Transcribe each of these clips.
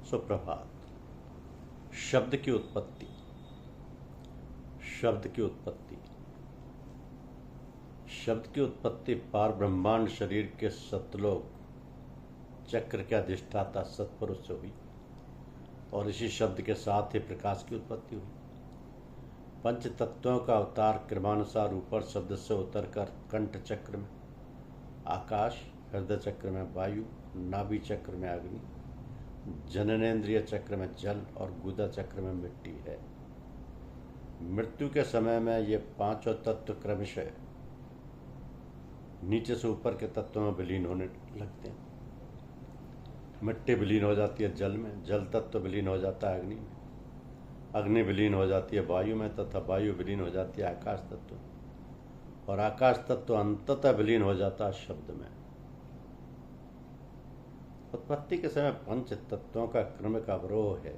सुप्रभात। शब्द की उत्पत्ति। शब्द की उत्पत्ति शब्द की उत्पत्ति पार ब्रह्मांड शरीर के सतलोक चक्र के अधिष्ठाता सत्पुरुष से हुई और इसी शब्द के साथ ही प्रकाश की उत्पत्ति हुई। पंच तत्वों का अवतार क्रमानुसार ऊपर शब्द से उतरकर कंठ चक्र में आकाश, हृदय चक्र में वायु, नाभि चक्र में अग्नि, जननेन्द्रिय चक्र में जल और गुदा चक्र में मिट्टी है। मृत्यु के समय में ये पांचों तत्व क्रमशः नीचे से ऊपर के तत्वों में विलीन होने लगते हैं। मिट्टी विलीन हो जाती है जल में, जल तत्व विलीन हो जाता है अग्नि में, अग्नि विलीन हो जाती है वायु में तथा वायु विलीन हो जाती है आकाश तत्व में और आकाश तत्व अंततः विलीन हो जाता है शब्द में। उत्पत्ति के समय पंच तत्वों का क्रमिक अवरोह है,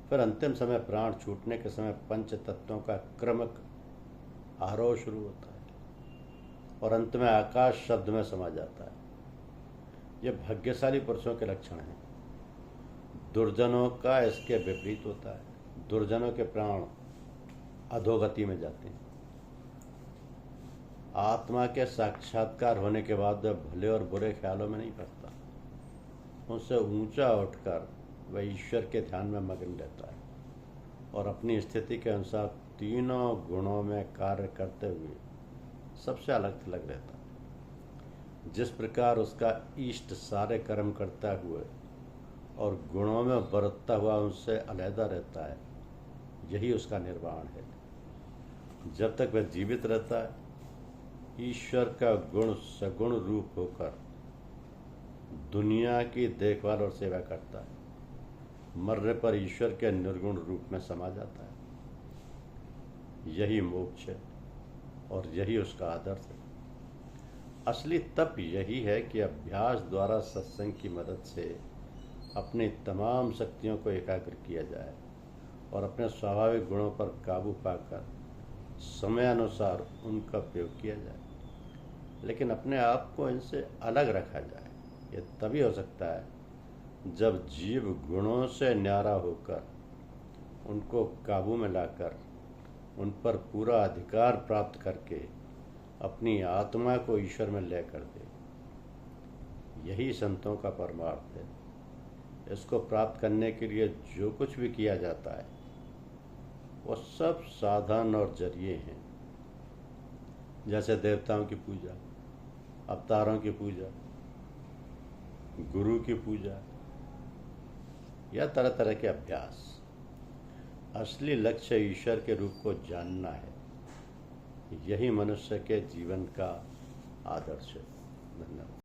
फिर अंतिम समय प्राण छूटने के समय पंच तत्वों का क्रमिक आरोह शुरू होता है और अंत में आकाश शब्द में समा जाता है। यह भाग्यशाली पुरुषों के लक्षण हैं। दुर्जनों का इसके विपरीत होता है। दुर्जनों के प्राण अधोगति में जाते हैं। आत्मा के साक्षात्कार होने के बाद वह भले और बुरे ख्यालों में नहीं पड़ता। उनसे ऊंचा उठकर वह ईश्वर के ध्यान में मग्न रहता है और अपनी स्थिति के अनुसार तीनों गुणों में कार्य करते हुए सबसे अलग थलग रहता है। जिस प्रकार उसका इष्ट सारे कर्म करता हुए और गुणों में बरतता हुआ उनसे अलहदा रहता है, यही उसका निर्वाण है। जब तक वह जीवित रहता है, ईश्वर का गुण सगुण रूप होकर दुनिया की देखभाल और सेवा करता है। मरने पर ईश्वर के निर्गुण रूप में समा जाता है। यही मोक्ष है और यही उसका आदर्श है। असली तप यही है कि अभ्यास द्वारा सत्संग की मदद से अपनी तमाम शक्तियों को एकाग्र किया जाए और अपने स्वाभाविक गुणों पर काबू पाकर समय अनुसार उनका प्रयोग किया जाए, लेकिन अपने आप को इनसे अलग रखा जाए। यह तभी हो सकता है जब जीव गुणों से न्यारा होकर उनको काबू में लाकर उन पर पूरा अधिकार प्राप्त करके अपनी आत्मा को ईश्वर में लय कर दे। यही संतों का परमार्थ है। इसको प्राप्त करने के लिए जो कुछ भी किया जाता है वो सब साधन और जरिए हैं, जैसे देवताओं की पूजा, अवतारों की पूजा, गुरु की पूजा या तरह तरह के अभ्यास। असली लक्ष्य ईश्वर के रूप को जानना है। यही मनुष्य के जीवन का आदर्श है। धन्यवाद।